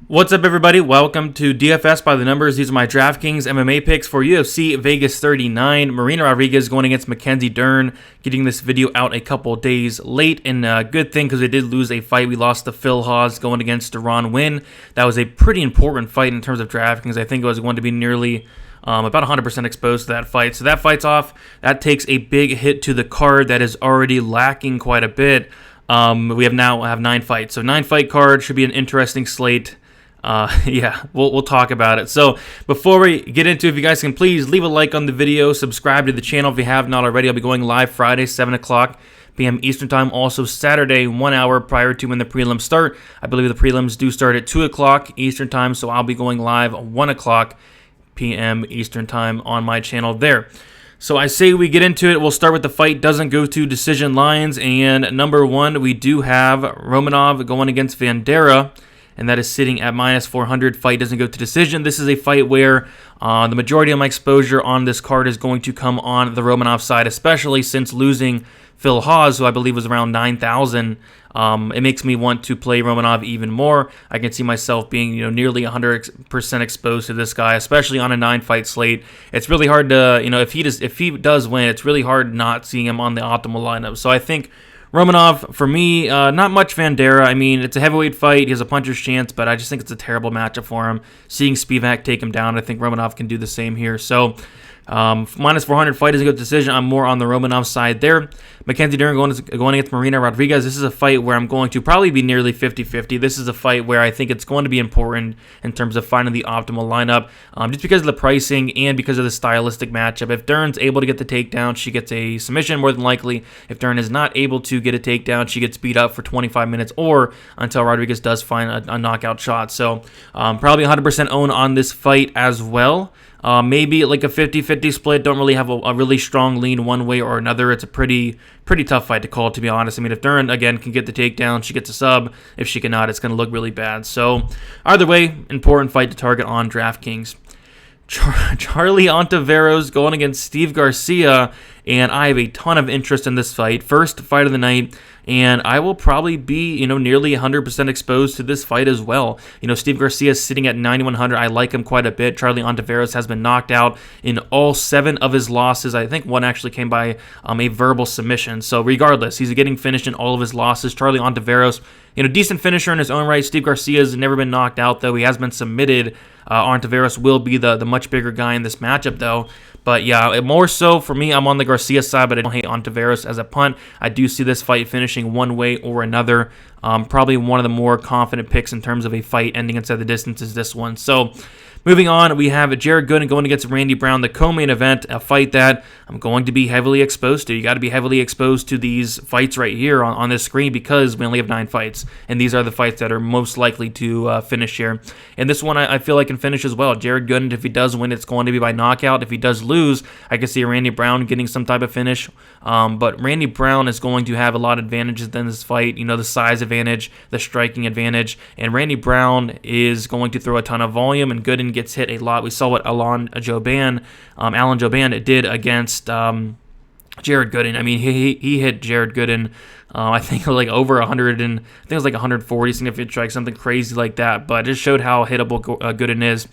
What's up, everybody? Welcome to DFS by the Numbers. These are my Draftkings MMA picks for UFC Vegas 39. Marina Rodriguez going against Mackenzie Dern. Getting this video out a couple days late, and good thing because we did lose a fight. We lost to Phil Hawes going against Deron Winn. That was a pretty important fight in terms of Draftkings. I think it was going to be nearly about 100% exposed to that fight. So that fight's off. That takes a big hit to the card that is already lacking quite a bit. We now have 9 fights. So 9-fight card should be an interesting slate. We'll talk about it. So before we get into it, if you guys can please leave a like on the video, subscribe to the channel if you have not already. I'll be going live Friday, 7 o'clock p.m. Eastern Time. Also Saturday, 1 hour prior to when the prelims start. I believe the prelims do start at 2 o'clock Eastern Time, so I'll be going live 1 o'clock p.m. Eastern Time on my channel there. So I say we get into it. We'll start with the fight doesn't go to decision lines. And number 1, we do have Romanov going against Vanderaa, and that is sitting at minus 400. Fight doesn't go to decision. This is a fight where the majority of my exposure on this card is going to come on the Romanov side, especially since losing Phil Hawes, who I believe was around 9,000. It makes me want to play Romanov even more. I can see myself being, nearly 100% exposed to this guy, especially on a 9-fight slate. It's really hard to, if he does win, it's really hard not seeing him on the optimal lineup. So I think Romanov, for me, not much Vanderaa. I mean, it's a heavyweight fight. He has a puncher's chance, but I just think it's a terrible matchup for him. Seeing Spivak take him down, I think Romanov can do the same here. So, minus 400, fight doesn't go to decision. I'm more on the Romanov side there. Mackenzie Dern going against Marina Rodriguez. This is a fight where I'm going to probably be nearly 50-50. This is a fight where I think it's going to be important in terms of finding the optimal lineup, just because of the pricing and because of the stylistic matchup. If Dern's able to get the takedown, she gets a submission more than likely. If Dern is not able to get a takedown, she gets beat up for 25 minutes or until Rodriguez does find a knockout shot. So probably 100% own on this fight as well. Maybe like a 50-50 split. Don't really have a really strong lean one way or another. It's a pretty tough fight to call, to be honest. I mean, if Dern, again, can get the takedown, she gets a sub. If she cannot, it's going to look really bad. So either way, important fight to target on DraftKings. Charlie Ontiveros going against Steve Garcia, and I have a ton of interest in this fight. First fight of the night, and I will probably be, nearly 100% exposed to this fight as well. Steve Garcia is sitting at 9,100. I like him quite a bit. Charlie Ontiveros has been knocked out in all 7 of his losses. I think one actually came by a verbal submission. So regardless, he's getting finished in all of his losses. Charlie Ontiveros, decent finisher in his own right. Steve Garcia has never been knocked out, though. He has been submitted. Ontiveros will be the much bigger guy in this matchup, though. But yeah, more so for me, I'm on the Garcia side, but I don't hate Ontiveros as a punt. I do see this fight finishing one way or another. Probably one of the more confident picks in terms of a fight ending inside the distance is this one. So moving on, we have Jared Gooden going against Randy Brown, the co-main event, a fight that I'm going to be heavily exposed to. You got to be heavily exposed to these fights right here on this screen because we only have 9 fights, and these are the fights that are most likely to finish here. And this one I feel like can finish as well. Jared Gooden, if he does win, it's going to be by knockout. If he does lose, I can see Randy Brown getting some type of finish. But Randy Brown is going to have a lot of advantages in this fight. The size advantage, the striking advantage, and Randy Brown is going to throw a ton of volume, and Gooden gets hit a lot. We saw what Alan Jouban did against Jared Gooden. I mean, he hit Jared Gooden, I think like over 100, and I think it was like 140 significant strikes, something crazy like that. But it just showed how hittable Gooden is.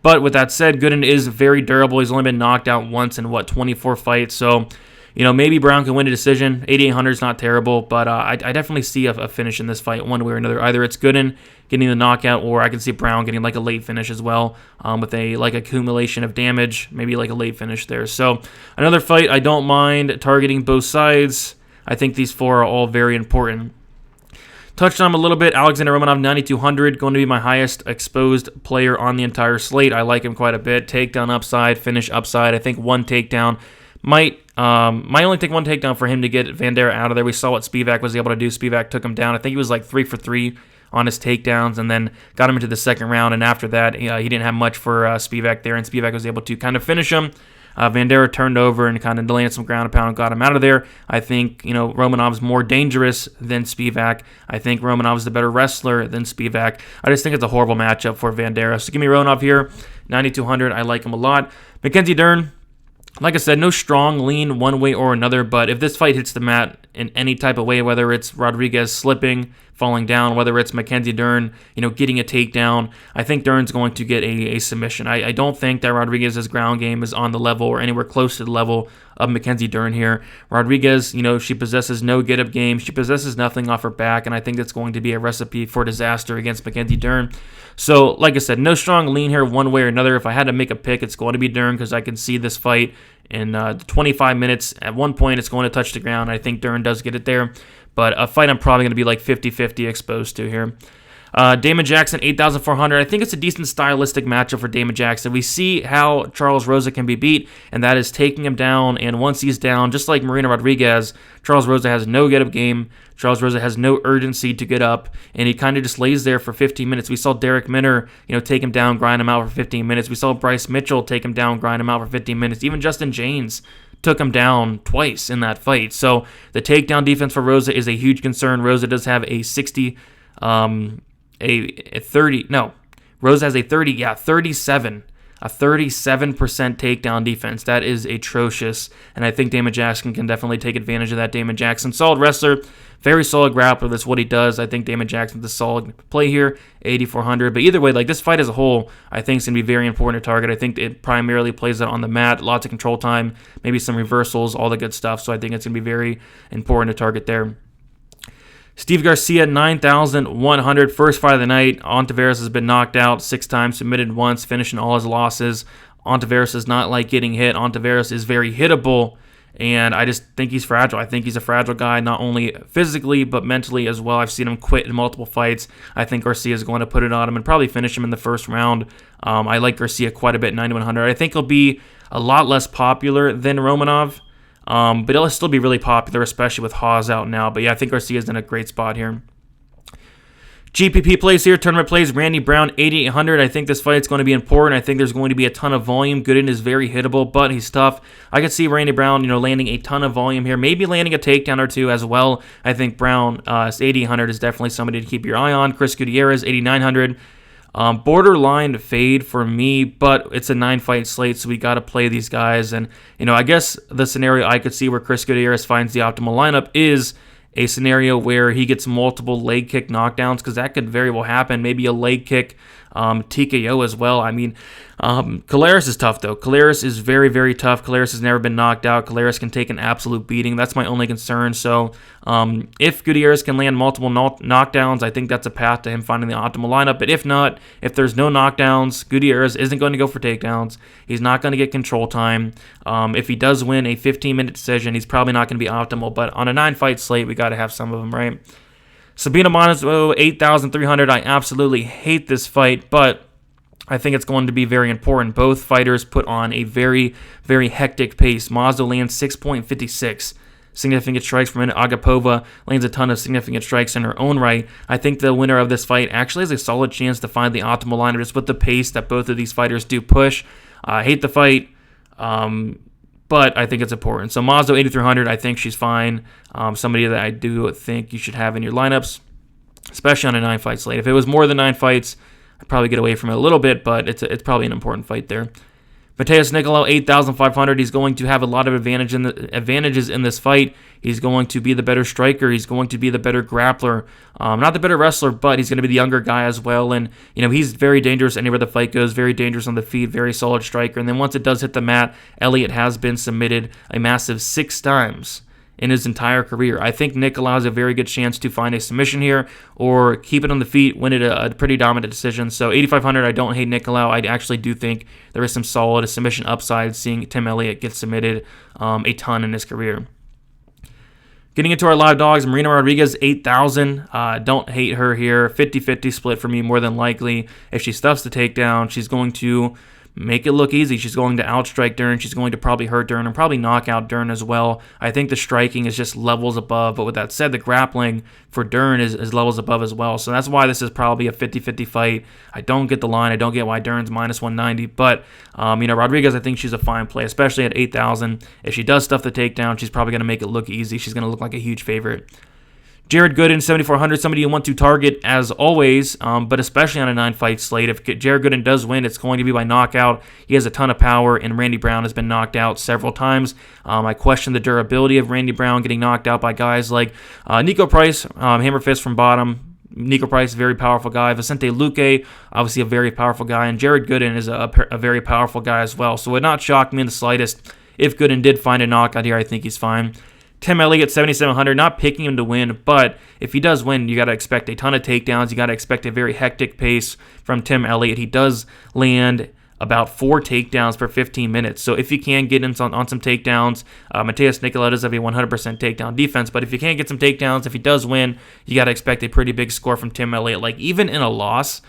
But with that said, Gooden is very durable. He's only been knocked out once in 24 fights. So maybe Brown can win a decision. 8,800 is not terrible, but I definitely see a finish in this fight one way or another. Either it's Gooden getting the knockout, or I can see Brown getting like a late finish as well, with a accumulation of damage, maybe like a late finish there. So another fight I don't mind targeting both sides. I think these 4 are all very important. Touched on him a little bit. Alexandr Romanov, 9,200, going to be my highest exposed player on the entire slate. I like him quite a bit. Takedown upside, finish upside. I think one takedown might only take one takedown for him to get Vanderaa out of there. We saw what Spivak was able to do. Spivak took him down. I think he was like 3 for 3 on his takedowns, and then got him into the second round. And after that, he didn't have much for Spivak there, and Spivak was able to kind of finish him. Vanderaa turned over and kind of landed some ground and pound and got him out of there. I think, Romanov's more dangerous than Spivak. I think Romanov's the better wrestler than Spivak. I just think it's a horrible matchup for Vanderaa. So give me Romanov here, 9,200. I like him a lot. Mackenzie Dern, like I said, no strong lean one way or another, but if this fight hits the mat in any type of way, whether it's Rodriguez slipping, falling down, whether it's Mackenzie Dern, getting a takedown. I think Dern's going to get a submission. I don't think that Rodriguez's ground game is on the level or anywhere close to the level of Mackenzie Dern here. Rodriguez, she possesses no get-up game. She possesses nothing off her back, and I think that's going to be a recipe for disaster against Mackenzie Dern. So, like I said, no strong lean here one way or another. If I had to make a pick, it's going to be Dern because I can see this fight in 25 minutes. At one point, it's going to touch the ground. I think Dern does get it there. But a fight I'm probably going to be like 50-50 exposed to here. Damon Jackson, 8,400. I think it's a decent stylistic matchup for Damon Jackson. We see how Charles Rosa can be beat, and that is taking him down. And once he's down, just like Marina Rodriguez, Charles Rosa has no get-up game. Charles Rosa has no urgency to get up, and he kind of just lays there for 15 minutes. We saw Derek Minner, take him down, grind him out for 15 minutes. We saw Bryce Mitchell take him down, grind him out for 15 minutes. Even Justin James took him down twice in that fight. So the takedown defense for Rosa is a huge concern. Rosa does have a 37 takedown defense. That is atrocious, and I think Damon Jackson can definitely take advantage of that. Damon Jackson, solid wrestler, very solid grappler. That's what he does. I think Damon Jackson's a solid play here, 8,400. But either way, like this fight as a whole, I think is going to be very important to target. I think it primarily plays out on the mat, lots of control time, maybe some reversals, all the good stuff. So I think it's going to be very important to target there. Steve Garcia, 9,100, first fight of the night. Ontiveros has been knocked out 6 times, submitted once, finishing all his losses. Ontiveros does not like getting hit. Ontiveros is very hittable, and I just think he's fragile. I think he's a fragile guy, not only physically, but mentally as well. I've seen him quit in multiple fights. I think Garcia is going to put it on him and probably finish him in the first round. I like Garcia quite a bit, 9,100. I think he'll be a lot less popular than Romanov. But it'll still be really popular, especially with Hawes out now. But yeah, I think Garcia's in a great spot here. GPP plays here, tournament plays, Randy Brown, 8,800. I think this fight's going to be important. I think there's going to be a ton of volume. Gooden is very hittable, but he's tough. I could see Randy Brown, landing a ton of volume here, maybe landing a takedown or two as well. I think Brown, 8,800 is definitely somebody to keep your eye on. Chris Gutierrez, 8,900. Borderline fade for me, but it's a 9-fight slate, so we got to play these guys. And, I guess the scenario I could see where Chris Gutierrez finds the optimal lineup is a scenario where he gets multiple leg kick knockdowns, because that could very well happen. Maybe a leg kick TKO as well. I mean, Caleres is tough, though. Caleres is very, very tough. Caleres has never been knocked out. Caleres can take an absolute beating. That's my only concern. So if Gutierrez can land multiple knockdowns, I think that's a path to him finding the optimal lineup. But if not, if there's no knockdowns, Gutierrez isn't going to go for takedowns. He's not going to get control time. If he does win a 15-minute decision, he's probably not going to be optimal. But on a 9-fight slate, we got to have some of them, right? Sabina Monzo, 8,300. I absolutely hate this fight, but I think it's going to be very important. Both fighters put on a very, very hectic pace. Monzo lands 6.56 significant strikes per minute. Agapova lands a ton of significant strikes in her own right. I think the winner of this fight actually has a solid chance to find the optimal lineup just with the pace that both of these fighters do push. I hate the fight. But I think it's important. So Mazdo, 8,300, I think she's fine. Somebody that I do think you should have in your lineups, especially on a 9-fight slate. If it was more than 9 fights, I'd probably get away from it a little bit, but it's probably an important fight there. Mateus Nicolau, 8,500. He's going to have a lot of advantages in this fight. He's going to be the better striker. He's going to be the better grappler. Not the better wrestler, but he's going to be the younger guy as well. And, he's very dangerous anywhere the fight goes, very dangerous on the feet, very solid striker. And then once it does hit the mat, Elliott has been submitted a massive 6 times in his entire career. I think Nicolau has a very good chance to find a submission here or keep it on the feet, win it a pretty dominant decision. So 8,500, I don't hate Nicolau. I actually do think there is some solid submission upside seeing Tim Elliott get submitted a ton in his career. Getting into our live dogs, Marina Rodriguez, 8,000. Don't hate her here. 50-50 split for me more than likely. If she stuffs the takedown, she's going to make it look easy. She's going to outstrike Dern. She's going to probably hurt Dern and probably knock out Dern as well. I think the striking is just levels above. But with that said, the grappling for Dern is levels above as well. So that's why this is probably a 50-50 fight. I don't get the line. I don't get why Dern's minus 190. But, Rodriguez, I think she's a fine play, especially at 8,000. If she does stuff the takedown, she's probably going to make it look easy. She's going to look like a huge favorite. Jared Gooden, 7,400, somebody you want to target as always, but especially on a 9-fight slate. If Jared Gooden does win, it's going to be by knockout. He has a ton of power, and Randy Brown has been knocked out several times. I question the durability of Randy Brown getting knocked out by guys like Nico Price, hammer fist from bottom. Nico Price, very powerful guy. Vicente Luque, obviously a very powerful guy. And Jared Gooden is a very powerful guy as well. So it would not shock me in the slightest if Gooden did find a knockout here. I think he's fine. Tim Elliott, 7,700, not picking him to win, but if he does win, you got to expect a ton of takedowns. You got to expect a very hectic pace from Tim Elliott. He does land about 4 takedowns per 15 minutes. So if you can get on some takedowns, Mateus Nicola does have a 100% takedown defense, but if you can't get some takedowns, if he does win, you got to expect a pretty big score from Tim Elliott. Like, even in a loss,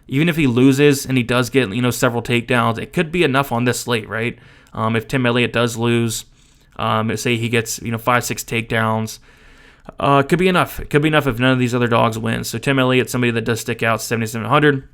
even if he loses and he does get, several takedowns, it could be enough on this slate, right? If Tim Elliott does lose, say he gets 5-6 takedowns, it could be enough. It could be enough if none of these other dogs win. So Tim Elliott, somebody that does stick out, 7,700.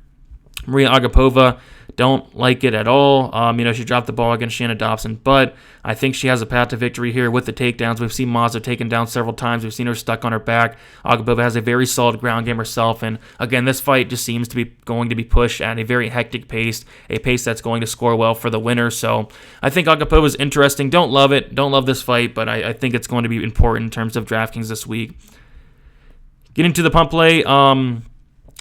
Maria Agapova, don't like it at all. She dropped the ball against Shannon Dobson, but I think she has a path to victory here with the takedowns. We've seen Mazo taken down several times. We've seen her stuck on her back. Agapova has a very solid ground game herself, and again, this fight just seems to be going to be pushed at a very hectic pace, a pace that's going to score well for the winner. So I think Agapova is interesting. Don't love it. Don't love this fight, but I think it's going to be important in terms of DraftKings this week. Getting to the pump play,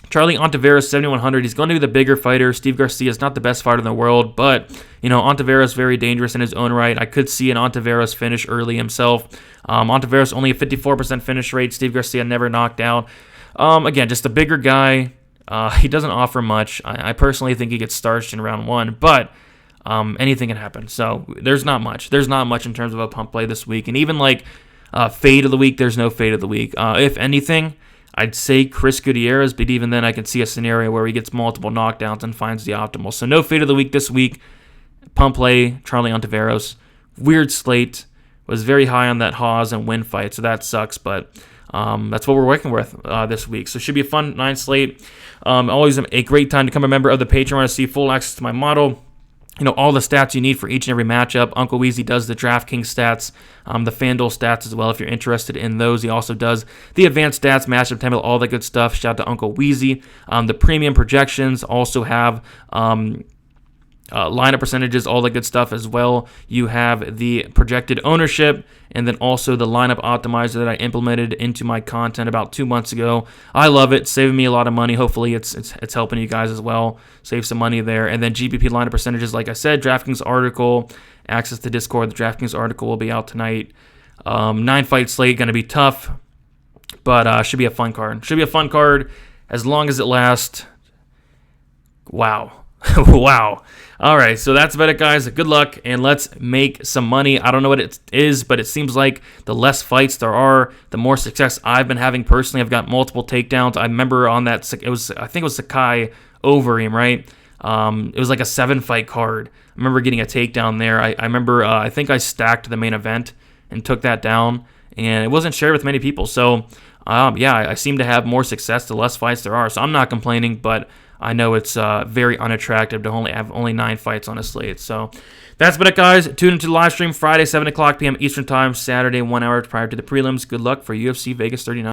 Charlie Ontiveros, 7,100. He's going to be the bigger fighter. Steve Garcia is not the best fighter in the world, but, Ontiveros is very dangerous in his own right. I could see an Ontiveros finish early himself. Ontiveros only a 54% finish rate. Steve Garcia never knocked out. Again, just a bigger guy. He doesn't offer much. I personally think he gets starched in round 1, but anything can happen. So there's not much. There's not much in terms of a pump play this week. And even fade of the week, there's no fade of the week. If anything, I'd say Chris Gutierrez, but even then I can see a scenario where he gets multiple knockdowns and finds the optimal. So no fade of the week this week. Pump play, Charlie Ontiveros. Weird slate. Was very high on that Hawes and Win fight, so that sucks, but that's what we're working with this week. So it should be a fun 9 slate. Always a great time to become a member of the Patreon to see full access to my model. All the stats you need for each and every matchup. Uncle Weezy does the DraftKings stats, the FanDuel stats as well if you're interested in those. He also does the advanced stats, matchup table, all that good stuff. Shout out to Uncle Weezy. The premium projections also have lineup percentages, all that good stuff as well. You have the projected ownership, and then also the lineup optimizer that I implemented into my content about 2 months ago. I love it, saving me a lot of money. Hopefully it's helping you guys as well, save some money there. And then GPP lineup percentages, like I said, DraftKings article, access to Discord. The DraftKings article will be out tonight. 9-fight slate, going to be tough, but should be a fun card. Should be a fun card as long as it lasts. Wow. Wow. All right, so that's about it, guys. Good luck, and let's make some money. I don't know what it is, but it seems like the less fights there are, the more success I've been having personally. I've got multiple takedowns. I remember on that, I think it was Sakai Overeem, right? It was like a 7-fight card. I remember getting a takedown there. I remember, I think I stacked the main event and took that down, and it wasn't shared with many people. So, I seem to have more success the less fights there are. So I'm not complaining, but I know it's very unattractive to have only 9 fights on a slate. So that's about it, guys. Tune into the live stream Friday, 7 o'clock p.m. Eastern Time, Saturday, 1 hour prior to the prelims. Good luck for UFC Vegas 39.